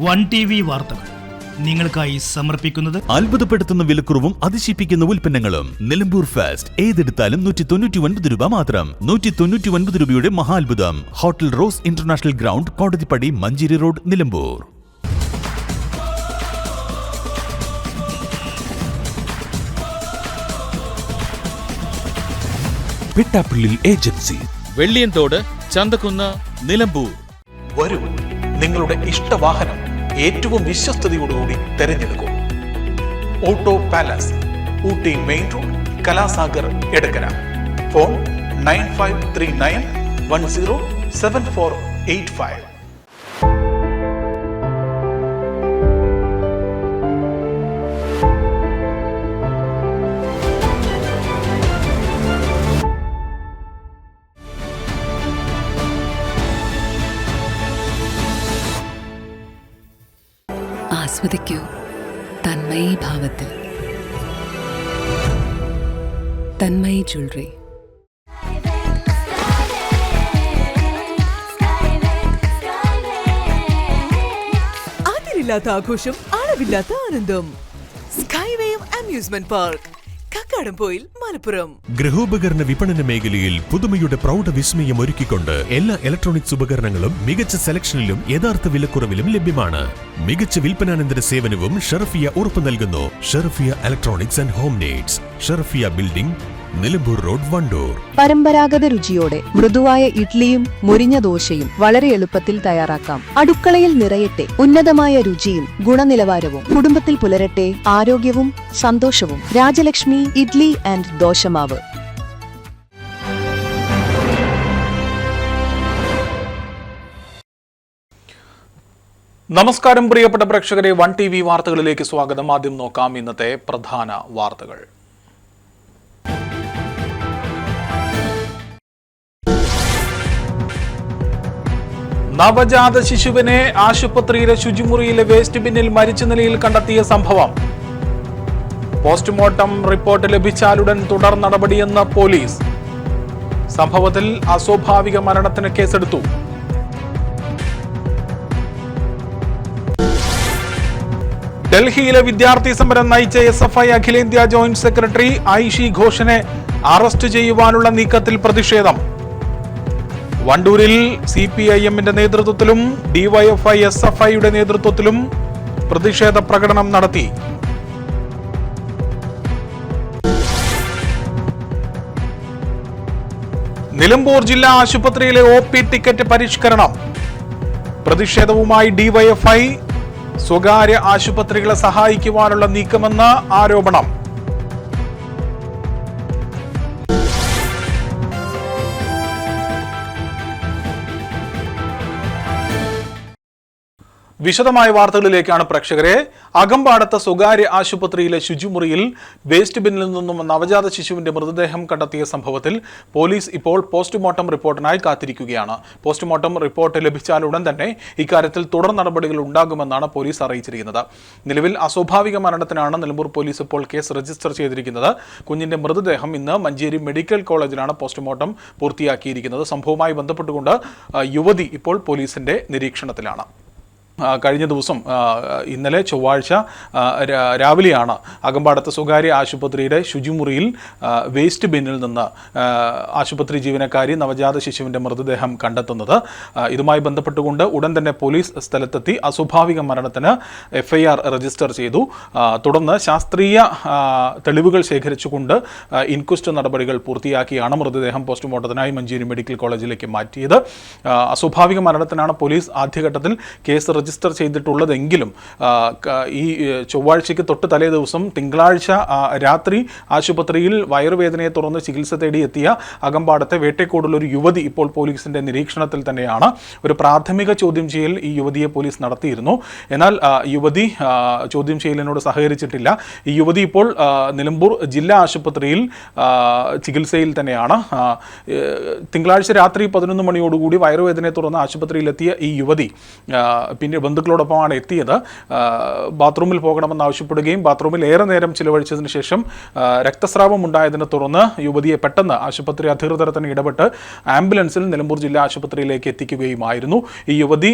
One TV വാർത്തകൾ നിങ്ങൾക്കായി സമർപ്പിക്കുന്നത് അത്ഭുതപ്പെടുത്തുന്ന വിലക്കുറവും അതിശയിപ്പിക്കുന്ന ഉൽപ്പന്നങ്ങളും. നിലമ്പൂർ ഫാസ്റ്റ് ഏതെടുത്താലും 199 രൂപ മാത്രം. 199 രൂപയുടെ മഹാത്ഭുതം. Hotel rose international ground, Kodathippadi, Manjeri road, Nilambur. Pittappillil agency, Velliyanthode, Chanthakkunnu, Nilambur. വരൂ, നിങ്ങളുടെ ഇഷ്ടവാഹനം ഏറ്റവും വിശ്വസ്തയോടുകൂടി തെരഞ്ഞെടുക്കൂ. Auto palace, Ooty main road, Kalasagar, Edakkara. Phone 9539107485. ആസ്വദിക്കൂ തന്മയി ഭാവത്തിൽ. തന്മയി ജ്വല്ലറി. അതിരില്ലാത്ത ആഘോഷം, അളവില്ലാത്ത ആനന്ദം. Skywave amusement park, Kakkadampoyil, Malappuram. ഗൃഹോപകരണ വിപണന മേഖലയിൽ പുതുമയുടെ പ്രൗഢ വിസ്മയം ഒരുക്കിക്കൊണ്ട് എല്ലാ ഇലക്ട്രോണിക്സ് ഉപകരണങ്ങളും മികച്ച സെലക്ഷനിലും യഥാർത്ഥ വിലക്കുറവിലും ലഭ്യമാണ്. മികച്ച വിൽപ്പനാനന്തര സേവനവും ഷറഫിയ ഉറപ്പു നൽകുന്നു. Sharafiya electronics and home needs, Sharafiya building, Nilambur road, Wandoor. പരമ്പരാഗത രുചിയോടെ മൃദുവായ ഇഡ്ലിയും മുരിഞ്ഞ ദോശയും വളരെ എളുപ്പത്തിൽ തയ്യാറാക്കാം. അടുക്കളയിൽ നിറയട്ടെ ഉന്നതമായ രുചിയും ഗുണനിലവാരവും. കുടുംബത്തിൽ പുലരട്ടെ ആരോഗ്യവും സന്തോഷവും. രാജലക്ഷ്മി ഇഡ്ലി ആൻഡ് ദോശമാവ്. നമസ്കാരം പ്രിയപ്പെട്ട പ്രേക്ഷകരെ, വൺ TV വാർത്തകളിലേക്ക് സ്വാഗതം. ആദ്യം നോക്കാം ഇന്നത്തെ പ്രധാന വാർത്തകൾ. നവജാത ശിശുവിനെ ആശുപത്രിയിലെ ശുചിമുറിയിലെ വേസ്റ്റ് ബിന്നിൽ മരിച്ച നിലയിൽ കണ്ടെത്തിയ സംഭവം. പോസ്റ്റ്മോർട്ടം റിപ്പോർട്ട് ലഭിച്ചാലുടൻ തുടർ നടപടിയെന്ന് പോലീസ്. സംഭവത്തിൽ അസ്വാഭാവിക മരണത്തിന് കേസെടുത്തു. ഡൽഹിയിലെ വിദ്യാർത്ഥി സമരം നയിച്ച SFI അഖിലേന്ത്യാ ജോയിന്റ് സെക്രട്ടറി ഐഷി ഘോഷിനെ അറസ്റ്റ് ചെയ്യുവാനുള്ള നീക്കത്തിൽ പ്രതിഷേധം. വണ്ടൂരിൽ CPIM-ന്റെ നേതൃത്വത്തിലും DYFI SFI-യുടെ നേതൃത്വത്തിലും പ്രതിഷേധ പ്രകടനം നടത്തി. നിലമ്പൂർ ജില്ലാ ആശുപത്രിയിലെ OP ടിക്കറ്റ് പരിഷ്കരണം. പ്രതിഷേധവുമായി DYFI. സ്വകാര്യ ആശുപത്രികളെ സഹായിക്കുവാനുള്ള നീക്കമെന്ന ആരോപണം. വിശദമായ വാർത്തകളിലേക്കാണ് പ്രേക്ഷകരെ. അകമ്പാടത്തെ സ്വകാര്യ ആശുപത്രിയിലെ ശുചിമുറിയിൽ വേസ്റ്റ് ബിന്നിൽ നിന്നും നവജാത ശിശുവിന്റെ മൃതദേഹം കണ്ടെത്തിയ സംഭവത്തിൽ പോലീസ് ഇപ്പോൾ പോസ്റ്റ്മോർട്ടം റിപ്പോർട്ടിനായി കാത്തിരിക്കുകയാണ്. പോസ്റ്റ്മോർട്ടം റിപ്പോർട്ട് ലഭിച്ചാലുടൻ തന്നെ ഇക്കാര്യത്തിൽ തുടർ നടപടികൾ ഉണ്ടാകുമെന്നാണ് പോലീസ് അറിയിച്ചിരിക്കുന്നത്. നിലവിൽ അസ്വാഭാവിക മരണത്തിനാണ് നിലമ്പൂർ പോലീസ് ഇപ്പോൾ കേസ് രജിസ്റ്റർ ചെയ്തിരിക്കുന്നത്. കുഞ്ഞിന്റെ മൃതദേഹം ഇന്ന് മഞ്ചേരി മെഡിക്കൽ കോളേജിലാണ് പോസ്റ്റ്മോർട്ടം പൂർത്തിയാക്കിയിരിക്കുന്നത്. സംഭവവുമായി ബന്ധപ്പെട്ടുകൊണ്ട് യുവതി ഇപ്പോൾ പോലീസിന്റെ നിരീക്ഷണത്തിലാണ്. കഴിഞ്ഞ ദിവസം ഇന്നലെ ചൊവ്വാഴ്ച രാവിലെയാണ് അകമ്പാടത്തെ സ്വകാര്യ ആശുപത്രിയുടെ ശുചിമുറിയിൽ വേസ്റ്റ് ബിന്നിൽ നിന്ന് ആശുപത്രി ജീവനക്കാരി നവജാത ശിശുവിൻ്റെ മൃതദേഹം കണ്ടെത്തുന്നത്. ഇതുമായി ബന്ധപ്പെട്ടുകൊണ്ട് ഉടൻ തന്നെ പോലീസ് സ്ഥലത്തെത്തി അസ്വാഭാവിക മരണത്തിന് FIR രജിസ്റ്റർ ചെയ്തു. തുടർന്ന് ശാസ്ത്രീയ തെളിവുകൾ ശേഖരിച്ചുകൊണ്ട് ഇൻക്വസ്റ്റ് നടപടികൾ പൂർത്തിയാക്കിയാണ് മൃതദേഹം പോസ്റ്റ്മോർട്ടത്തിനായി മഞ്ചേരി മെഡിക്കൽ കോളേജിലേക്ക് മാറ്റിയത്. അസ്വാഭാവിക മരണത്തിനാണ് പോലീസ് ആദ്യഘട്ടത്തിൽ കേസ് രജിസ്റ്റർ ചെയ്തിട്ടുള്ളതെങ്കിലും ഈ ചൊവ്വാഴ്ചയ്ക്ക് തൊട്ട് തലേ ദിവസം തിങ്കളാഴ്ച രാത്രി ആശുപത്രിയിൽ വയറുവേദനയെ തുടർന്ന് ചികിത്സ തേടി എത്തിയ അകമ്പാടത്തെ വേട്ടേക്കോടുള്ള ഒരു യുവതി ഇപ്പോൾ പോലീസിന്റെ നിരീക്ഷണത്തിൽ തന്നെയാണ്. ഒരു പ്രാഥമിക ചോദ്യം ചെയ്യൽ ഈ യുവതിയെ പോലീസ് നടത്തിയിരുന്നു. എന്നാൽ യുവതി ചോദ്യം ചെയ്യലിനോട് സഹകരിച്ചിട്ടില്ല. ഈ യുവതി ഇപ്പോൾ നിലമ്പൂർ ജില്ലാ ആശുപത്രിയിൽ ചികിത്സയിൽ തന്നെയാണ്. തിങ്കളാഴ്ച രാത്രി 11 മണിയോടുകൂടി വയറുവേദനയെ തുടർന്ന് ആശുപത്രിയിലെത്തിയ ഈ യുവതി പിന്നീട് പിന്നീട് ബന്ധുക്കളോടൊപ്പമാണ് എത്തിയത്. ബാത്റൂമിൽ പോകണമെന്ന് ആവശ്യപ്പെടുകയും ബാത്റൂമിൽ ഏറെ നേരം ചിലവഴിച്ചതിന് ശേഷം രക്തസ്രാവം ഉണ്ടായതിനെ തുടർന്ന് യുവതിയെ പെട്ടെന്ന് ആശുപത്രി അധികൃതർ തന്നെ ഇടപെട്ട് ആംബുലൻസിൽ നിലമ്പൂർ ജില്ലാ ആശുപത്രിയിലേക്ക് എത്തിക്കുകയുമായിരുന്നു. ഈ യുവതി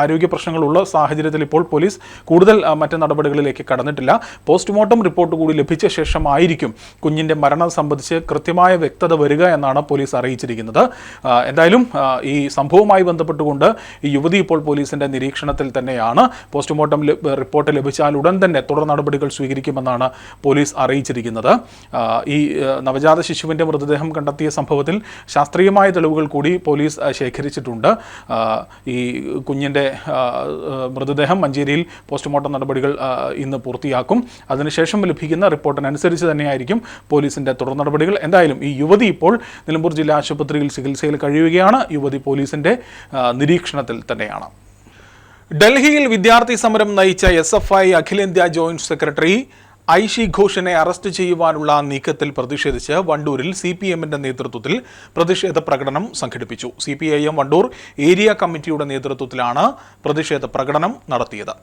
ആരോഗ്യ പ്രശ്നങ്ങളുള്ള സാഹചര്യത്തിൽ ഇപ്പോൾ പോലീസ് കൂടുതൽ മറ്റ് നടപടികളിലേക്ക് കടന്നിട്ടില്ല. പോസ്റ്റ്മോർട്ടം റിപ്പോർട്ട് കൂടി ലഭിച്ച ശേഷമായിരിക്കും കുഞ്ഞിൻ്റെ മരണം സംബന്ധിച്ച് കൃത്യമായ വ്യക്തത വരിക എന്നാണ് പോലീസ് അറിയിച്ചിരിക്കുന്നത്. എന്തായാലും ഈ സംഭവവുമായി ബന്ധപ്പെട്ടുകൊണ്ട് ഈ യുവതി ഇപ്പോൾ പോലീസിന്റെ നിരീക്ഷണത്തിൽ തന്നെയാണ്. പോസ്റ്റ്മോർട്ടം റിപ്പോർട്ട് ലഭിച്ചാൽ ഉടൻ തന്നെ തുടർ നടപടികൾ സ്വീകരിക്കുമെന്നാണ് പോലീസ് അറിയിച്ചിരിക്കുന്നത്. ഈ നവജാത ശിശുവിൻ്റെ മൃതദേഹം കണ്ടെത്തിയ സംഭവത്തിൽ ശാസ്ത്രീയമായ തെളിവുകൾ കൂടി പോലീസ് ശേഖരിച്ചിട്ടുണ്ട്. ഈ കുഞ്ഞിൻ്റെ മൃതദേഹം മഞ്ചേരിയിൽ പോസ്റ്റ്മോർട്ടം നടപടികൾ ഇന്ന് പൂർത്തിയാക്കും. അതിനുശേഷം ലഭിക്കുന്ന റിപ്പോർട്ടിനനുസരിച്ച് തന്നെയായിരിക്കും പോലീസിൻ്റെ തുടർ നടപടികൾ. എന്തായാലും ഈ യുവതി ഇപ്പോൾ നിലമ്പൂർ ജില്ലാ ആശുപത്രിയിൽ ചികിത്സയിൽ കഴിയുകയാണ്. യുവതി പോലീസിന്റെ നിരീക്ഷണത്തിൽ തന്നെയാണ്. ഡൽഹിയിൽ വിദ്യാർത്ഥി സമരം നയിച്ച SFI അഖിലേന്ത്യാ ജോയിന്റ് സെക്രട്ടറി ഐഷി ഘോഷിനെ അറസ്റ്റ് ചെയ്യുവാനുള്ള നീക്കത്തിൽ പ്രതിഷേധിച്ച് വണ്ടൂരിൽ CPM-ന്റെ നേതൃത്വത്തിൽ പ്രതിഷേധ പ്രകടനം സംഘടിപ്പിച്ചു. CPIM വണ്ടൂർ ഏരിയ കമ്മിറ്റിയുടെ നേതൃത്വത്തിലാണ് പ്രതിഷേധ പ്രകടനം നടത്തിയത്.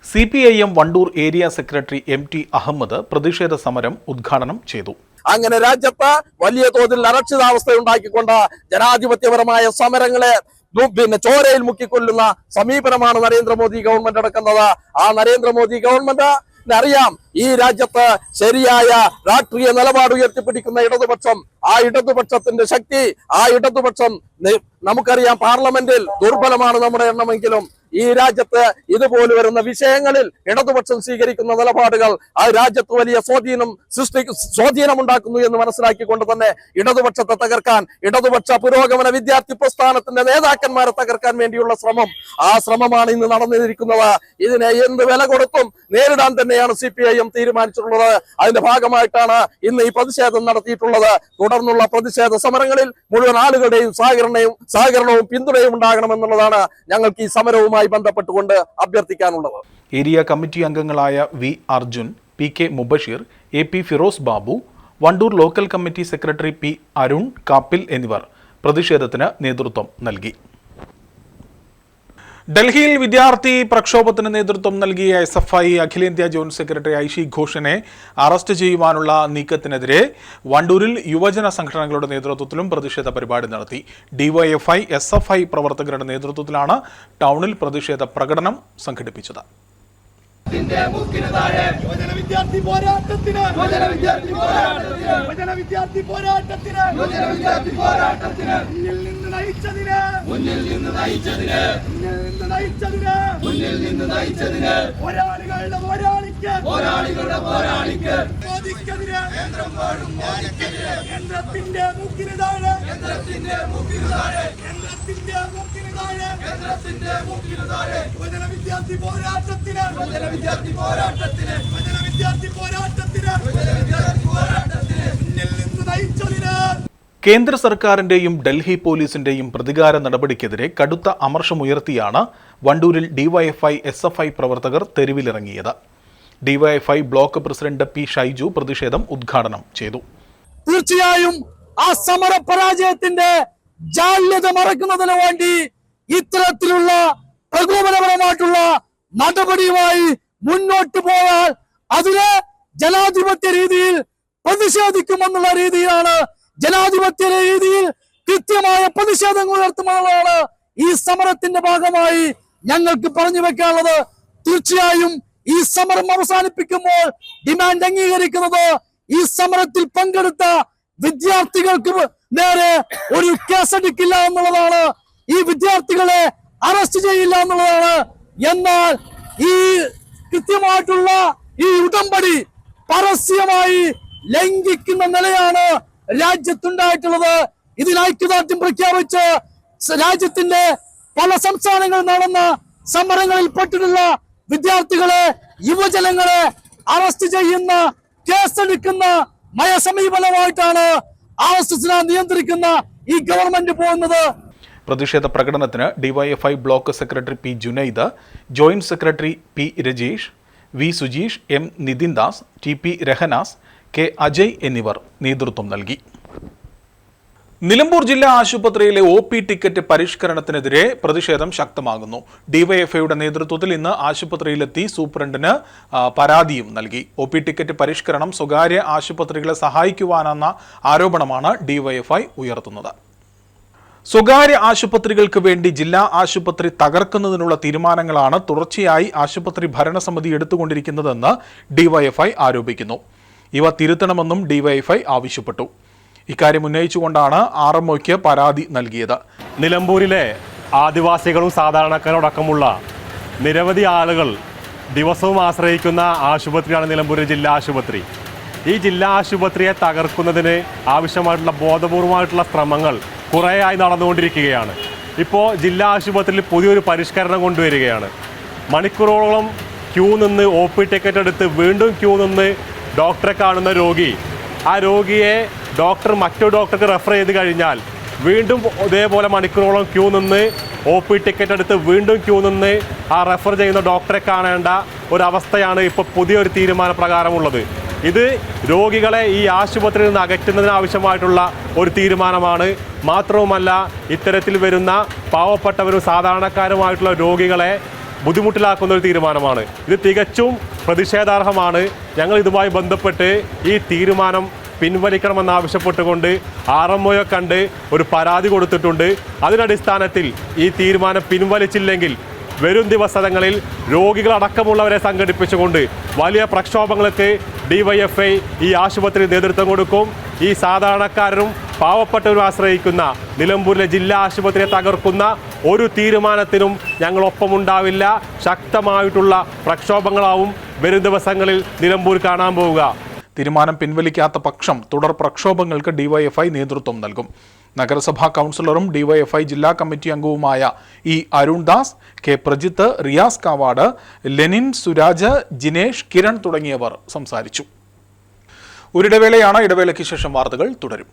CPIM Wandoor area secretary MT Ahammed പ്രതിഷേധ സമരം ഉദ്ഘാടനം ചെയ്തു. അങ്ങനെ രാജ്യത്ത് വലിയ തോതിൽ അരക്ഷിതാവസ്ഥ ഉണ്ടാക്കിക്കൊണ്ട് ജനാധിപത്യപരമായ സമരങ്ങളെ ചോരയിൽ മുക്കിക്കൊല്ലുന്ന സമീപനമാണ് നരേന്ദ്രമോദി ഗവൺമെന്റ് എടുക്കുന്നത്. ആ നരേന്ദ്രമോദി ഗവൺമെന്റ് അറിയാം ഈ രാജ്യത്ത് ശരിയായ രാഷ്ട്രീയ നിലപാട് ഉയർത്തിപ്പിടിക്കുന്ന ഇടതുപക്ഷം, ആ ഇടതുപക്ഷത്തിന്റെ ശക്തി, ആ ഇടതുപക്ഷം നമുക്കറിയാം പാർലമെന്റിൽ ദുർബലമാണ് നമ്മുടെ എണ്ണമെങ്കിലും ഈ രാജ്യത്ത് ഇതുപോലെ വരുന്ന വിഷയങ്ങളിൽ ഇടതുപക്ഷം സ്വീകരിക്കുന്ന നിലപാടുകൾ ആ രാജ്യത്ത് വലിയ സ്വാധീനമുണ്ടാക്കുന്നു എന്ന് മനസ്സിലാക്കിക്കൊണ്ട് തന്നെ ഇടതുപക്ഷത്തെ തകർക്കാൻ, ഇടതുപക്ഷ പുരോഗമന വിദ്യാർത്ഥി പ്രസ്ഥാനത്തിന്റെ നേതാക്കന്മാരെ തകർക്കാൻ വേണ്ടിയുള്ള ആ ശ്രമമാണ് ഇന്ന് നടന്നിരിക്കുന്നത്. ഇതിനെ എന്ത് വില കൊടുത്തും നേരിടാൻ തന്നെയാണ് CPIM തീരുമാനിച്ചിട്ടുള്ളത്. അതിന്റെ ഭാഗമായിട്ടാണ് ഇന്ന് ഈ പ്രതിഷേധം നടത്തിയിട്ടുള്ളത്. തുടർന്നുള്ള പ്രതിഷേധ സമരങ്ങളിൽ മുഴുവൻ ആളുകളുടെയും സഹകരണവും പിന്തുണയും ഉണ്ടാകണമെന്നുള്ളതാണ് ഞങ്ങൾക്ക് ഈ സമരവുമായി ബന്ധപ്പെട്ടുകൊണ്ട് അഭ്യർത്ഥിക്കാനുള്ളത്. ഏരിയ കമ്മിറ്റി അംഗങ്ങളായ V Arjun, PK Mubasheer, AP Firoz Babu, Wandoor local committee secretary P Arun Kappil എന്നിവർ പ്രതിഷേധത്തിന് നേതൃത്വം നൽകി. ഡൽഹിയിൽ വിദ്യാർത്ഥി പ്രക്ഷോഭത്തിന് നേതൃത്വം നൽകിയ SFI അഖിലേന്ത്യാ ജോയിന്റ് സെക്രട്ടറി ഐഷി ഘോഷിനെ അറസ്റ്റ് ചെയ്യുവാനുള്ള നീക്കത്തിനെതിരെ വണ്ടൂരിൽ യുവജന സംഘടനകളുടെ നേതൃത്വത്തിലും പ്രതിഷേധ പരിപാടി നടത്തി. DYFI SFI പ്രവർത്തകരുടെ നേതൃത്വത്തിലാണ് ടൗണിൽ പ്രതിഷേധ പ്രകടനം സംഘടിപ്പിച്ചത്. വിദ്യാർത്ഥി പോരാട്ടത്തിന് മുന്നിൽ നിന്ന് നയിച്ചതിന് പോരാളികളുടെ പോരാളിക്ക് മോദിക്കെതിരെ കേന്ദ്രത്തിന്റെ മൂക്കിന് താഴെ വിദ്യാർത്ഥി പോരാട്ടത്തിന് മുന്നിൽ നിന്ന് നയിച്ചതിന് കേന്ദ്ര സർക്കാരിന്റെയും ഡൽഹി പോലീസിന്റെയും പ്രതികാര നടപടിക്കെതിരെ കടുത്ത അമർഷമുയർത്തിയാണ് വണ്ടൂരിൽ DYFI SFI പ്രവർത്തകർ തെരുവിലിറങ്ങിയത്. DYFI block president P Shaiju പ്രതിഷേധം ഉദ്ഘാടനം ചെയ്തു. തീർച്ചയായും ആ സമര പരാജയത്തിന്റെ ജാള്യത മറക്കുന്നതിന് വേണ്ടി ഇത്തരത്തിലുള്ള പ്രകോപനപരമായിട്ടുള്ള നടപടിയുമായി മുന്നോട്ട് പോയാൽ അതിന് ജനാധിപത്യ രീതിയിൽ പ്രതിഷേധിക്കുമെന്നുള്ള രീതിയിലാണ്, ജനാധിപത്യ രീതിയിൽ കൃത്യമായ പ്രതിഷേധങ്ങൾ ഉയർത്തുമെന്നുള്ളതാണ് ഈ സമരത്തിന്റെ ഭാഗമായി ഞങ്ങൾക്ക് പറഞ്ഞു വെക്കാനുള്ളത്. തീർച്ചയായും ഈ സമരം അവസാനിപ്പിക്കുമ്പോൾ ഡിമാൻഡ് അംഗീകരിക്കുന്നത് ഈ സമരത്തിൽ പങ്കെടുത്ത വിദ്യാർത്ഥികൾക്ക് നേരെ ഒരു കേസെടുക്കില്ല എന്നുള്ളതാണ്, ഈ വിദ്യാർത്ഥികളെ അറസ്റ്റ് ചെയ്യില്ല എന്നുള്ളതാണ്. എന്നാൽ ഈ കൃത്യമായിട്ടുള്ള ഈ ഉടമ്പടി പരസ്യമായി ലംഘിക്കുന്ന നിലയാണ് രാജ്യത്തുണ്ടായിട്ടുള്ളത്. ഇതിന് ഐക്യദാർഢ്യം പ്രഖ്യാപിച്ച് രാജ്യത്തിന്റെ പല സംസ്ഥാനങ്ങളിൽ നടന്ന സമരങ്ങളിൽ പെട്ടിട്ടുള്ള വിദ്യാർത്ഥികളെ, യുവജനങ്ങളെ അറസ്റ്റ് ചെയ്യുന്ന, കേസെടുക്കുന്ന നയസമീപനമായിട്ടാണ് RSSനെ നിയന്ത്രിക്കുന്ന ഈ ഗവൺമെന്റ് പോകുന്നത്. പ്രതിഷേധ പ്രകടനത്തിന് DYFI block secretary P Junaid, joint secretary P Rajeesh, V Sujeesh, M Nithin Das, T P Rahanas, K Ajay എന്നിവർ നേതൃത്വം നൽകി. നിലമ്പൂർ ജില്ലാ ആശുപത്രിയിലെ OP ടിക്കറ്റ് പരിഷ്കരണത്തിനെതിരെ പ്രതിഷേധം ശക്തമാകുന്നു. ഡിവൈഎഫ്ഐയുടെ നേതൃത്വത്തിൽ ഇന്ന് ആശുപത്രിയിലെത്തി സൂപ്രണ്ടിന് പരാതിയും നൽകി. OP ടിക്കറ്റ് പരിഷ്കരണം സ്വകാര്യ ആശുപത്രികളെ സഹായിക്കുവാനെന്ന ആരോപണമാണ് ഡിവൈഎഫ്ഐ ഉയർത്തുന്നത്. സ്വകാര്യ ആശുപത്രികൾക്ക് വേണ്ടി ജില്ലാ ആശുപത്രി തകർക്കുന്നതിനുള്ള തീരുമാനങ്ങളാണ് തുടർച്ചയായി ആശുപത്രി ഭരണസമിതി എടുത്തുകൊണ്ടിരിക്കുന്നതെന്ന് ഡിവൈഎഫ്ഐ ആരോപിക്കുന്നു. ഇവ തിരുത്തണമെന്നും ഡിവൈഎഫ്ഐ ആവശ്യപ്പെട്ടു. ഇക്കാര്യം ഉന്നയിച്ചുകൊണ്ടാണ് RMOയ്ക്ക് പരാതി നൽകിയത്. നിലമ്പൂരിലെ ആദിവാസികളും സാധാരണക്കാരോടക്കമുള്ള നിരവധി ആളുകൾ ദിവസവും ആശ്രയിക്കുന്ന ആശുപത്രിയാണ് നിലമ്പൂർ ജില്ലാ ആശുപത്രി. ഈ ജില്ലാ ആശുപത്രിയെ തകർക്കുന്നതിന് ആവശ്യമായിട്ടുള്ള ബോധപൂർവമായിട്ടുള്ള ശ്രമങ്ങൾ കുറേയായി നടന്നുകൊണ്ടിരിക്കുകയാണ്. ഇപ്പോൾ ജില്ലാ ആശുപത്രിയിൽ പുതിയൊരു പരിഷ്കരണം കൊണ്ടുവരികയാണ്. മണിക്കൂറോളം ക്യൂ നിന്ന് OP ടിക്കറ്റ് എടുത്ത് വീണ്ടും ക്യൂ നിന്ന് ഡോക്ടറെ കാണുന്ന രോഗി, ആ രോഗിയെ ഡോക്ടർ മറ്റൊരു ഡോക്ടർക്ക് റെഫർ ചെയ്ത് കഴിഞ്ഞാൽ വീണ്ടും ഇതേപോലെ മണിക്കൂറോളം ക്യൂ നിന്ന് OP ടിക്കറ്റ് എടുത്ത് വീണ്ടും ക്യൂ നിന്ന് ആ റെഫർ ചെയ്യുന്ന ഡോക്ടറെ കാണേണ്ട ഒരവസ്ഥയാണ് ഇപ്പോൾ പുതിയൊരു തീരുമാനപ്രകാരമുള്ളത്. ഇത് രോഗികളെ ഈ ആശുപത്രിയിൽ നിന്ന് അകറ്റുന്നതിന് ആവശ്യമായിട്ടുള്ള ഒരു തീരുമാനമാണ്. മാത്രവുമല്ല, ഇത്തരത്തിൽ വരുന്ന പാവപ്പെട്ടവരും സാധാരണക്കാരുമായിട്ടുള്ള രോഗികളെ ബുദ്ധിമുട്ടിലാക്കുന്ന ഒരു തീരുമാനമാണ്. ഇത് തികച്ചും പ്രതിഷേധാർഹമാണ്. ഞങ്ങൾ ഇതുമായി ബന്ധപ്പെട്ട് ഈ തീരുമാനം പിൻവലിക്കണമെന്നാവശ്യപ്പെട്ടുകൊണ്ട് RMOയെ കണ്ട് ഒരു പരാതി കൊടുത്തിട്ടുണ്ട്. അതിനടിസ്ഥാനത്തിൽ ഈ തീരുമാനം പിൻവലിച്ചില്ലെങ്കിൽ വരും ദിവസങ്ങളിൽ രോഗികളടക്കമുള്ളവരെ സംഘടിപ്പിച്ചുകൊണ്ട് വലിയ പ്രക്ഷോഭങ്ങൾക്ക് ഡിവൈഎഫ്ഐ ഈ ആശുപത്രി നേതൃത്വം കൊടുക്കും. ഈ സാധാരണക്കാരും പാവപ്പെട്ടവരും ആശ്രയിക്കുന്ന നിലമ്പൂരിലെ ജില്ലാ ആശുപത്രിയെ തകർക്കുന്ന ഒരു തീരുമാനത്തിനും ഞങ്ങളൊപ്പമുണ്ടാവില്ല. ശക്തമായിട്ടുള്ള പ്രക്ഷോഭങ്ങളാവും വരും ദിവസങ്ങളിൽ നിലമ്പൂർ കാണാൻ പോവുക. തീരുമാനം പിൻവലിക്കാത്ത പക്ഷം തുടർ പ്രക്ഷോഭങ്ങൾക്ക് ഡിവൈഎഫ്ഐ നേതൃത്വം നൽകും. നഗരസഭാ കൗൺസിലറും ഡിവൈഎഫ്ഐ ജില്ലാ കമ്മിറ്റി അംഗവുമായ അരുൺ ദാസ്, കെ പ്രജിത്ത്, റിയാസ് കാവാട്, ലെനിൻ, സുരാജ്, ജിനേഷ്, കിരൺ തുടങ്ങിയവർ സംസാരിച്ചു. ഒരിടവേളയാണ്. ഇടവേളയ്ക്ക് ശേഷം വാർത്തകൾ തുടരും.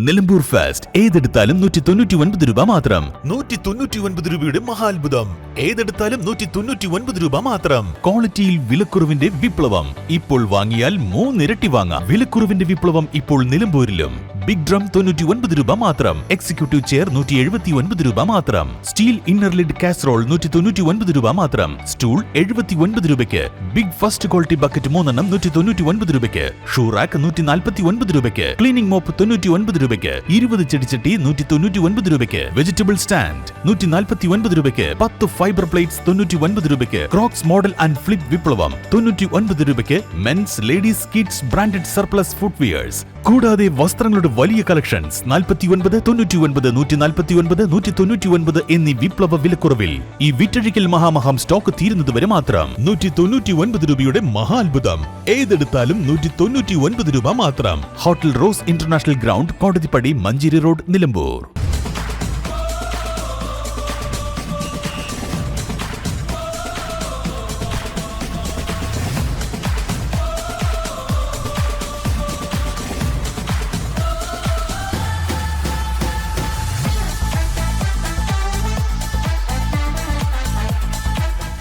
നിലമ്പൂർ ഫാസ്റ്റ് ഏതെടുത്താലും 199 രൂപ മാത്രം. 199 രൂപയുടെ മഹാത്ഭുതം. ഏതെടുത്താലും 199 രൂപ മാത്രം. ക്വാളിറ്റിയിൽ വിലക്കുറവിന്റെ വിപ്ലവം. ഇപ്പോൾ വാങ്ങിയാൽ 3 ഇരട്ടി വാങ്ങാം. വിലക്കുറവിന്റെ വിപ്ലവം ഇപ്പോൾ നിലമ്പൂരിലും. ബിഗ് ഡ്രം 99 രൂപ മാത്രം. എക്സിക്യൂട്ടീവ് ചെയർ 179 രൂപ മാത്രം. സ്റ്റീൽ ഇന്നർ ലിഡ് കാസറോൾ 199 രൂപ മാത്രം. സ്റ്റൂൾ 79 രൂപയ്ക്ക്. ബിഗ് ഫസ്റ്റ് ക്വാളിറ്റി ബക്കറ്റ് 3 എണ്ണം 199 രൂപയ്ക്ക്. ഷൂറാക്ക് 149 രൂപയ്ക്ക്. ക്ലീനിംഗ് മോപ്പ് 99 രൂപയ്ക്ക്. 20 ചെടിച്ചട്ടി 199 രൂപയ്ക്ക്. വെജിറ്റബിൾ സ്റ്റാൻഡ് 149 രൂപയ്ക്ക്. 10 ഫൈബർ പ്ലേറ്റ്സ് 99 രൂപയ്ക്ക്. ക്രോക്സ് മോഡൽ ആൻഡ് ഫ്ലിപ്പ് വിപ്ലവം 99 രൂപയ്ക്ക്. Men's, ladies, kids branded surplus footwears. കൂടാതെ വസ്ത്രങ്ങളുടെ വലിയ കളക്ഷൻസ് 49, 99, 149, 199 എന്നീ വിപ്ലവ വിലക്കുറവിൽ. ഈ വിറ്റഴിക്കൽ മഹാമഹം സ്റ്റോക്ക് തീരുന്നതുവരെ മാത്രം. 199 രൂപയുടെ മഹാത്ഭുതം. ഏതെടുത്താലും 199 രൂപ മാത്രം. Hotel rose international ground, Kodathippadi, Manjeri road, Nilambur.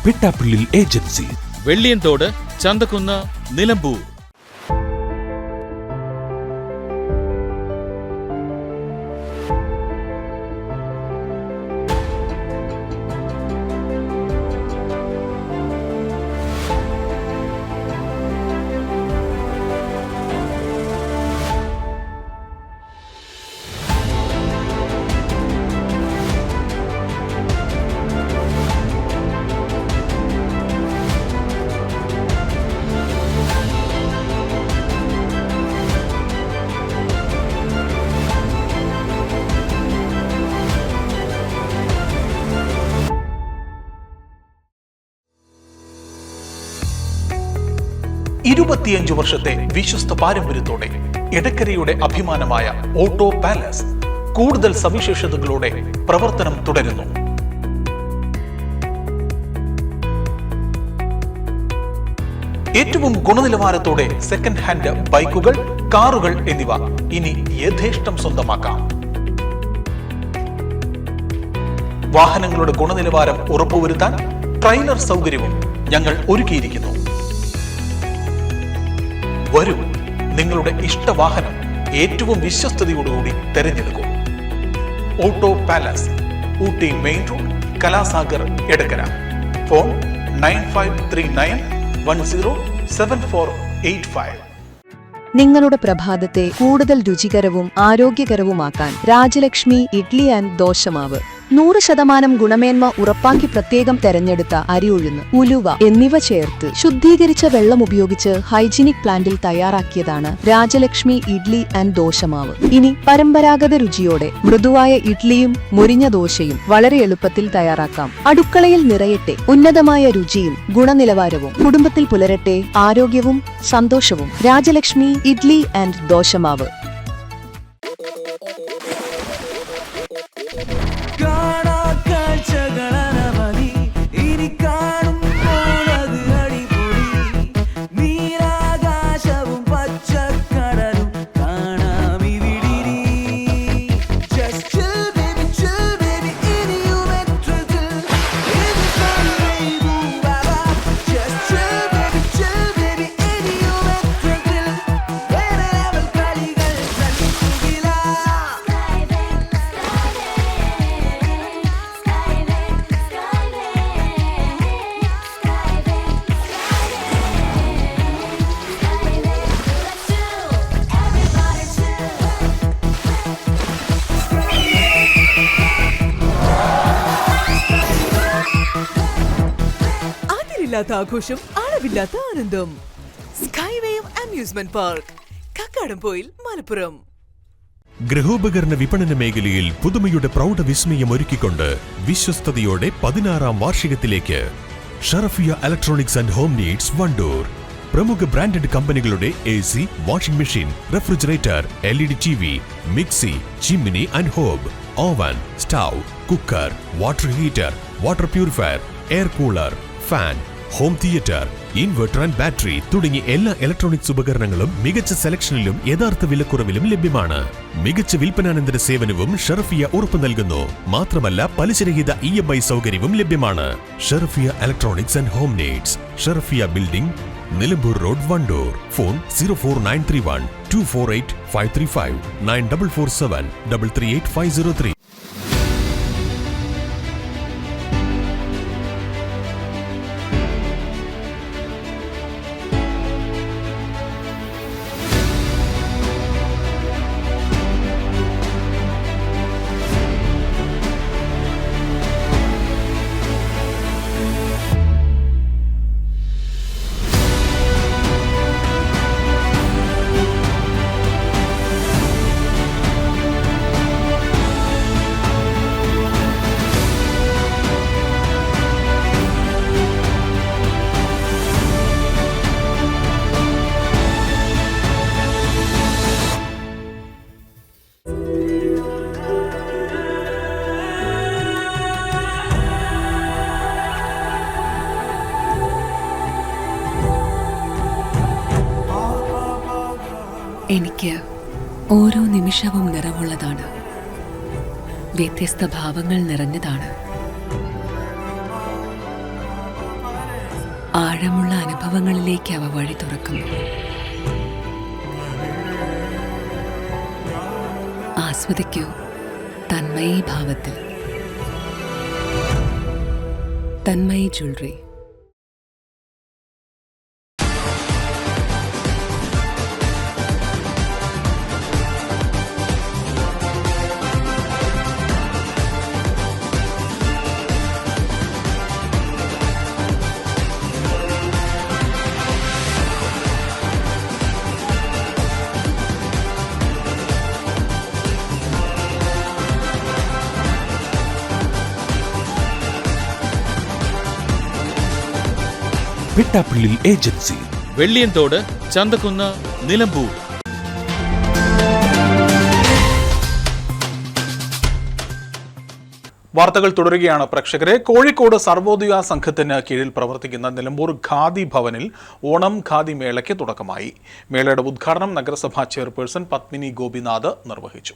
Pittappillil agency, Velliyanthode, Chanthakkunnu, Nilambur. ഇരുപത്തിയഞ്ച് വർഷത്തെ വിശ്വസ്ത പാരമ്പര്യത്തോടെ എടക്കരയുടെ അഭിമാനമായ ഓട്ടോ പാലസ് കൂടുതൽ സവിശേഷതകളോടെ പ്രവർത്തനം തുടരുന്നു. ഏറ്റവും ഗുണനിലവാരത്തോടെ സെക്കൻഡ് ഹാൻഡ് ബൈക്കുകൾ, കാറുകൾ എന്നിവ ഇനി യഥേഷ്ടം സ്വന്തമാക്കാം. വാഹനങ്ങളുടെ ഗുണനിലവാരം ഉറപ്പുവരുത്താൻ ട്രെയിലർ സൗകര്യവും ഞങ്ങൾ ഒരുക്കിയിരിക്കുന്നു. വരൂ, നിങ്ങളുടെ ഇഷ്ടവാഹനം ഏറ്റവും വിശ്വസ്തയോടുകൂടി തെരഞ്ഞെടുക്കൂ. Auto palace, Ooty main road, Kalasagar, Edakkara. Phone 9539107485. നിങ്ങളുടെ പ്രഭാതത്തെ കൂടുതൽ രുചികരവും ആരോഗ്യകരവുമാക്കാൻ രാജലക്ഷ്മി ഇഡ്ലി ആൻഡ് ദോശമാവ് 100% ഗുണമേന്മ ഉറപ്പാക്കി പ്രത്യേകം തെരഞ്ഞെടുത്ത അരി ഉഴുന്ന്, ഉലുവ എന്നിവ ചേർത്ത് ശുദ്ധീകരിച്ച വെള്ളം ഉപയോഗിച്ച് ഹൈജീനിക് പ്ലാന്റിൽ തയ്യാറാക്കിയതാണ് രാജലക്ഷ്മി ഇഡ്ലി ആൻഡ് ദോശമാവ്. ഇനി പരമ്പരാഗത രുചിയോടെ മൃദുവായ ഇഡ്ലിയും മുരിഞ്ഞ ദോശയും വളരെ എളുപ്പത്തിൽ തയ്യാറാക്കാം. അടുക്കളയിൽ നിറയട്ടെ ഉന്നതമായ രുചിയും ഗുണനിലവാരവും. കുടുംബത്തിൽ പുലരട്ടെ ആരോഗ്യവും സന്തോഷവും. രാജലക്ഷ്മി ഇഡ്ലി ആൻഡ് ദോശമാവ്. ആഘോഷം, അളവില്ലാത്ത ആനന്ദം. സ്കൈവേയും അമ്യൂസ്മെന്റ് പാർക്ക്, കക്കാടംപൊയിൽ, മലപ്പുറം. ഗൃഹോപകരണ വിപണന മേഖലയിൽ പുതുമയുടെ പ്രൗഢ വിസ്മയം ഒരുക്കിക്കൊണ്ട് വിശ്വസ്തയോടെ 16ാം വാർഷികത്തിലേക്ക് Sharafiya electronics and home needs, Wandoor. പ്രമുഖ ബ്രാൻഡഡ് കമ്പനികളുടെ AC, washing machine, refrigerator, LED TV, mixie, chimney and hob, oven, stove, cooker, water heater, water purifier, air cooler, fan, home theatre, inverter and battery തുടങ്ങി എല്ലാ ഇലക്ട്രോണിക്സ് ഉപകരണങ്ങളും മികച്ച സെലക്ഷനിലും യഥാർത്ഥ വിലക്കുറവിലും ലഭ്യമാണ്. മികച്ച വിൽപ്പനാനന്തര സേവനവും ഷറഫിയ ഉറപ്പു നൽകുന്നു. മാത്രമല്ല, പലിശരഹിത EMI സൗകര്യവും ലഭ്യമാണ്. Sharafiya electronics and home needs, Sharafiya building, Nilambur road, Wandoor. Phone 04931 248 535 9447 338 503. എനിക്ക് ഓരോ നിമിഷവും നിറവുള്ളതാണ്. വ്യത്യസ്ത ഭാവങ്ങൾ നിറഞ്ഞതാണ്. ആഴമുള്ള അനുഭവങ്ങളിലേക്ക് അവ വഴി തുറക്കുന്നു. ആസ്വദിക്കൂ തന്മയി ഭാവത്തിൽ. തന്മയി ജ്വല്ലറി. പിട്ടാപ്പിള്ളിൽ ഏജൻസി, വെള്ളിയൻതോട്, ചന്തക്കുന്ന്, നിലമ്പൂർ. വാർത്തകൾ തുടരുകയാണ് പ്രേക്ഷകരെ. കോഴിക്കോട് സർവോദയ സംഘത്തിന് കീഴിൽ പ്രവർത്തിക്കുന്ന നിലമ്പൂർ ഖാദി ഭവനിൽ ഓണം ഖാദി മേളയ്ക്ക് തുടക്കമായി. മേളയുടെ ഉദ്ഘാടനം നഗരസഭാ ചെയർപേഴ്സൺ പത്മിനി ഗോപിനാഥ് നിർവഹിച്ചു.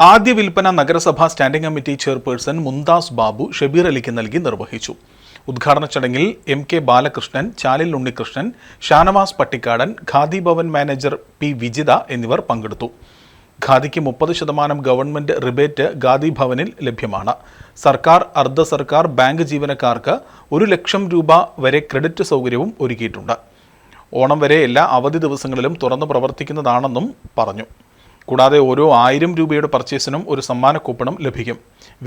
ആദ്യ വിൽപ്പന നഗരസഭാ standing committee chairperson Mumtaz Babu Shabeer അലിക്ക് നൽകി നിർവഹിച്ചു. ഉദ്ഘാടന ചടങ്ങിൽ MK Balakrishnan, Chalil Unnikrishnan, Shanavas Pattikkadan, Khadi Bhavan manager P Vijitha എന്നിവർ പങ്കെടുത്തു. ഖാദിക്ക് 30% ഗവൺമെന്റ് റിബേറ്റ് ഖാദി ഭവനിൽ ലഭ്യമാണ്. സർക്കാർ, അർദ്ധ സർക്കാർ, ബാങ്ക് ജീവനക്കാർക്ക് 1 ലക്ഷം രൂപ വരെ ക്രെഡിറ്റ് സൗകര്യവും ഒരുക്കിയിട്ടുണ്ട്. ഓണം വരെ എല്ലാ അവധി ദിവസങ്ങളിലും തുറന്നു പ്രവർത്തിക്കുന്നതാണെന്നും പറഞ്ഞു. കൂടാതെ ഓരോ 1000 രൂപയുടെ പർച്ചേസിനും ഒരു സമ്മാന കൂപ്പണും ലഭിക്കും.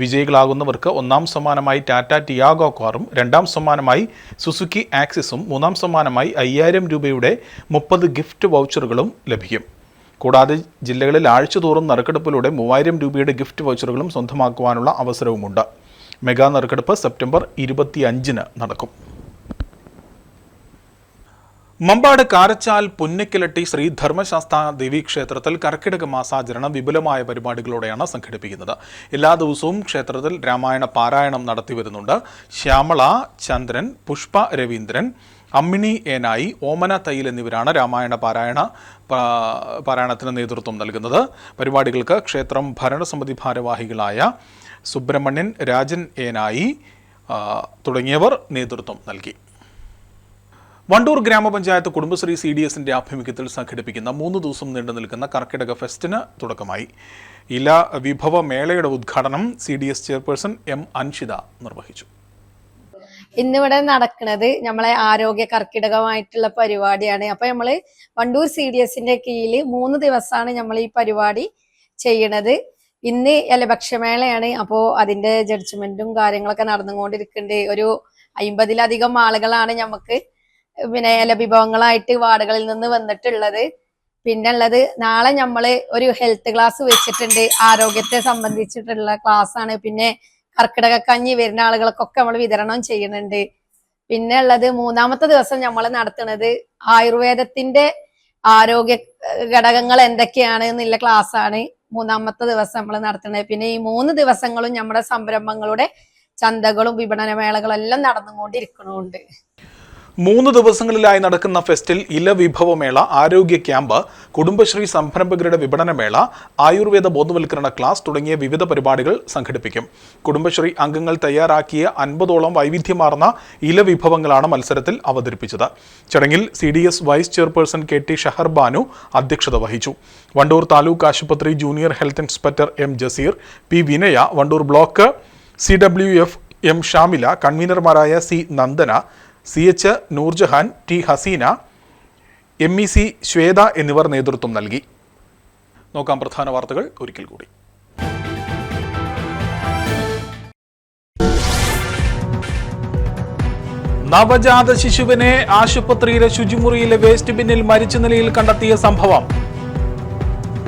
വിജയികളാകുന്നവർക്ക് 1ാം സമ്മാനമായി ടാറ്റ ടിയാഗോ കാറും, 2ാം സമ്മാനമായി സുസുക്കി ആക്സിസും, 3ാം സമ്മാനമായി 5000 രൂപയുടെ 30 ഗിഫ്റ്റ് വൗച്ചറുകളും ലഭിക്കും. കൂടാതെ ജില്ലകളിൽ ആഴ്ചതോറും നറുക്കെടുപ്പിലൂടെ 3000 രൂപയുടെ ഗിഫ്റ്റ് വൗച്ചറുകളും സ്വന്തമാക്കുവാനുള്ള അവസരവുമുണ്ട്. മെഗാ നറുക്കെടുപ്പ് സെപ്റ്റംബർ 25-ന് നടക്കും. മമ്പാട് കാരച്ചാൽ പുന്നക്കിലട്ടി ശ്രീ ധർമ്മശാസ്ത്ര ദേവീക്ഷേത്രത്തിൽ കർക്കിടക മാസാചരണം വിപുലമായ പരിപാടികളോടെയാണ് സംഘടിപ്പിക്കുന്നത്. എല്ലാ ദിവസവും ക്ഷേത്രത്തിൽ രാമായണ പാരായണം നടത്തിവരുന്നുണ്ട്. ശ്യാമള, ചന്ദ്രൻ, പുഷ്പ രവീന്ദ്രൻ, അമ്മിണി ഏനായി, ഓമന തയ്യിൽ എന്നിവരാണ് രാമായണ പാരായണത്തിന് നേതൃത്വം നൽകുന്നത്. പരിപാടികൾക്ക് ക്ഷേത്രം ഭരണസമിതി ഭാരവാഹികളായ സുബ്രഹ്മണ്യൻ, രാജൻ ഏനായി തുടങ്ങിയവർ നേതൃത്വം നൽകി. വണ്ടൂർ ഗ്രാമപഞ്ചായത്ത് കുടുംബശ്രീ CDSന്റെ ആഭിമുഖ്യത്തിൽ സംഘടിപ്പിക്കുന്ന 3 ദിവസം നീണ്ടു നിൽക്കുന്ന കർക്കിടക ഫെസ്റ്റിന് തുടക്കമായി. ഇല വിഭവ മേളയുടെ ഉദ്ഘാടനം CDS ചെയർപേഴ്സൺ M അൻഷിത നിർവഹിച്ചു. ഇന്നിവിടെ നടക്കുന്നത് നമ്മളെ ആരോഗ്യ കർക്കിടകമായിട്ടുള്ള പരിപാടിയാണ്. അപ്പൊ നമ്മള് വണ്ടൂർ CDSന്റെ കീഴിൽ 3 ദിവസമാണ് നമ്മൾ ഈ പരിപാടി ചെയ്യണത്. ഇന്ന് ഇലഭക്ഷ്യമേളയാണ്. അപ്പോൾ അതിന്റെ ജഡ്ജ്മെന്റും കാര്യങ്ങളൊക്കെ നടന്നുകൊണ്ടിരിക്കുന്നുണ്ട്. ഒരു 50-ലധികം ആളുകളാണ് നമുക്ക് ഇല വിഭവങ്ങളായിട്ട് വാർഡുകളിൽ നിന്ന് വന്നിട്ടുള്ളത്. പിന്നെ ഉള്ളത് നാളെ നമ്മള് ഒരു ഹെൽത്ത് ക്ലാസ് വെച്ചിട്ടുണ്ട്. ആരോഗ്യത്തെ സംബന്ധിച്ചിട്ടുള്ള ക്ലാസ് ആണ്. പിന്നെ കർക്കിടക കഞ്ഞി വരുന്ന ആളുകൾക്കൊക്കെ നമ്മൾ വിതരണം ചെയ്യുന്നുണ്ട്. പിന്നെ ഉള്ളത് 3ാമത്തെ ദിവസം നമ്മൾ നടത്തുന്നത് ആയുർവേദത്തിന്റെ ആരോഗ്യ ഘടകങ്ങൾ എന്തൊക്കെയാണ് എന്നുള്ള ക്ലാസ് ആണ് 3ാമത്തെ ദിവസം നമ്മൾ നടത്തുന്നത്. പിന്നെ ഈ 3 ദിവസങ്ങളും നമ്മുടെ സംരംഭങ്ങളുടെ ചന്തകളും വിപണന മേളകളും എല്ലാം നടന്നുകൊണ്ടിരിക്കുന്നുണ്ട്. 3 ദിവസങ്ങളിലായി നടക്കുന്ന ഫെസ്റ്റിൽ ഇല വിഭവമേള, ആരോഗ്യ ക്യാമ്പ്, കുടുംബശ്രീ സംരംഭകരുടെ വിപണനമേള, ആയുർവേദ ബോധവൽക്കരണ ക്ലാസ് തുടങ്ങിയ വിവിധ പരിപാടികൾ സംഘടിപ്പിക്കും. കുടുംബശ്രീ അംഗങ്ങൾ തയ്യാറാക്കിയ 50ഓളം വൈവിധ്യമാർന്ന ഇല വിഭവങ്ങളാണ് മത്സരത്തിൽ അവതരിപ്പിച്ചത്. ചടങ്ങിൽ CDS vice chairperson KT Shahar Banu അധ്യക്ഷത വഹിച്ചു. വണ്ടൂർ താലൂക്ക് ആശുപത്രി junior health inspector M Jaseer, P Vinaya, Wandoor block CWF M Shamila, കൺവീനർമാരായ C Nandana, CH Noorjahan, T Haseena, MEC Shwetha എന്നിവർ നേതൃത്വം നൽകി. നോക്കാം പ്രധാന വാർത്തകൾ ഒരിക്കൽ കൂടി. നവജാത ശിശുവിനെ ആശുപത്രിയിലെ ശുചിമുറിയിലെ വേസ്റ്റ് ബിന്നിൽ മരിച്ച നിലയിൽ കണ്ടെത്തിയ സംഭവം.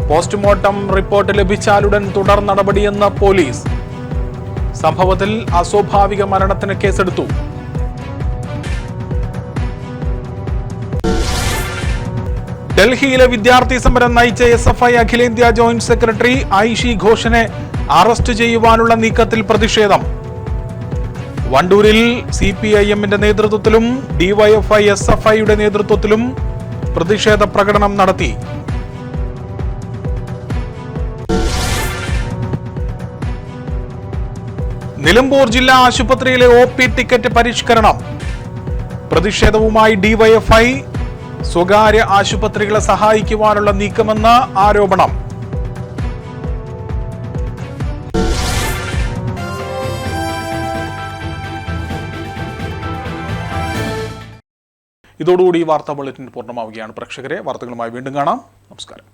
പോസ്റ്റ്മോർട്ടം റിപ്പോർട്ട് ലഭിച്ചാലുടൻ തുടർ നടപടിയെന്ന് പോലീസ്. സംഭവത്തിൽ അസ്വാഭാവിക മരണത്തിന് കേസെടുത്തു. ഡൽഹിയിലെ വിദ്യാർത്ഥി സമരം നയിച്ച SFI അഖിലേന്ത്യാ ജോയിന്റ് സെക്രട്ടറി ഐഷി ഘോഷിനെ അറസ്റ്റ് ചെയ്യുവാനുള്ള നീക്കത്തിൽ പ്രതിഷേധം. വണ്ടൂരിൽ CPIMന്റെ നേതൃത്വത്തിലും DYFI SFIയുടെ നേതൃത്വത്തിലും പ്രതിഷേധ പ്രകടനം നടത്തി. നിലമ്പൂർ ജില്ലാ ആശുപത്രിയിലെ OP ടിക്കറ്റ് പരിഷ്കരണം. പ്രതിഷേധവുമായി DYFI. സ്വകാര്യ ആശുപത്രികളെ സഹായിക്കുവാനുള്ള നീക്കമെന്ന് ആരോപണം. ഇതോടുകൂടി ഈ വാർത്താ ബുള്ളറ്റിൻ പൂർണ്ണമാവുകയാണ്. പ്രേക്ഷകരെ, വാർത്തകളുമായി വീണ്ടും കാണാം. നമസ്കാരം.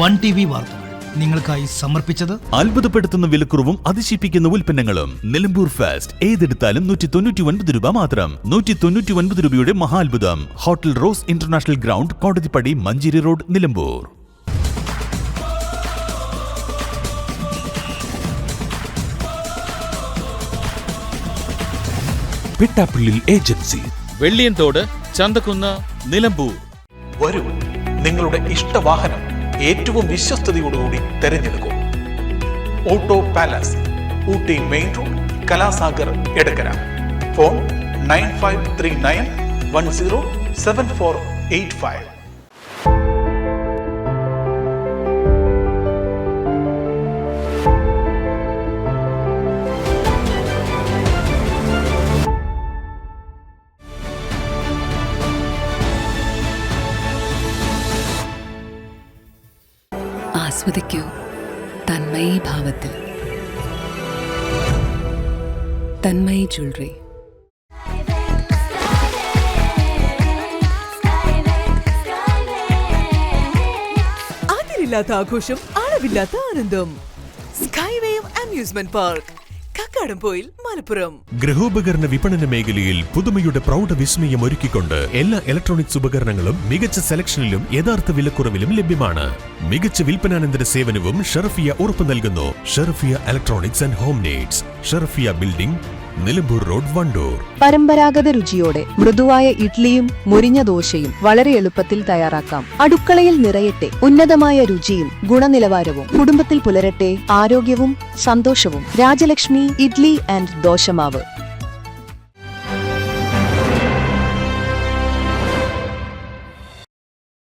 1TV വാർത്തകൾ നിങ്ങൾക്കായി സമർപ്പിച്ചത് അത്ഭുതപ്പെടുത്തുന്ന വിലക്കുറവും അതിശയിപ്പിക്കുന്ന ഉൽപ്പന്നങ്ങളും. നിലമ്പൂർ ഫെസ്റ്റ് ഏതെടുത്താലും 199 രൂപ മാത്രം. 199 രൂപയുടെ മഹാത്ഭുതം. Hotel rose international ground, Kodathippadi, Manjeri road, Nilambur. Pittappillil agency, Velliyanthode, Chanthakkunnu, Nilambur. വരൂ, നിങ്ങളുടെ ഇഷ്ടവാഹനം ഏറ്റവും വിശ്വസ്തയോടുകൂടി തെരഞ്ഞെടുക്കൂ. Auto palace, Ooty main road, Kalasagar, Edakkara. Phone 9539107485. ആസ്വദിക്കൂ തന്മയി ഭാവത്തിൽ. തന്മയി ജ്വല്ലറി. അതിരില്ലാത്ത ആഘോഷം, അളവില്ലാത്ത ആനന്ദം. Skywave amusement park, Kakkadampoyil, Malappuram. ഗൃഹോപകരണ വിപണന മേഖലയിൽ പുതുമയുടെ പ്രൗഢ വിസ്മയം ഒരുക്കിക്കൊണ്ട് എല്ലാ ഇലക്ട്രോണിക്സ് ഉപകരണങ്ങളും മികച്ച സെലക്ഷനിലും യഥാർത്ഥ വിലക്കുറവിലും ലഭ്യമാണ്. മികച്ച വിൽപ്പനാനന്തര സേവനവും ഷെറഫിയ ഉറപ്പു നൽകുന്നു. Sherafiya electronics and home needs, Sherafiya building, Nilambur road, Wandoor. പരമ്പരാഗത രുചിയോടെ മൃദുവായ ഇഡ്ലിയും മുരിഞ്ഞ ദോശയും വളരെ എളുപ്പത്തിൽ തയ്യാറാക്കാം. അടുക്കളയിൽ നിറയട്ടെ ഉന്നതമായ രുചിയും ഗുണനിലവാരവും. കുടുംബത്തിൽ പുലരട്ടെ ആരോഗ്യവും സന്തോഷവും. രാജലക്ഷ്മി ഇഡ്ലി ആൻഡ് ദോശമാവ്.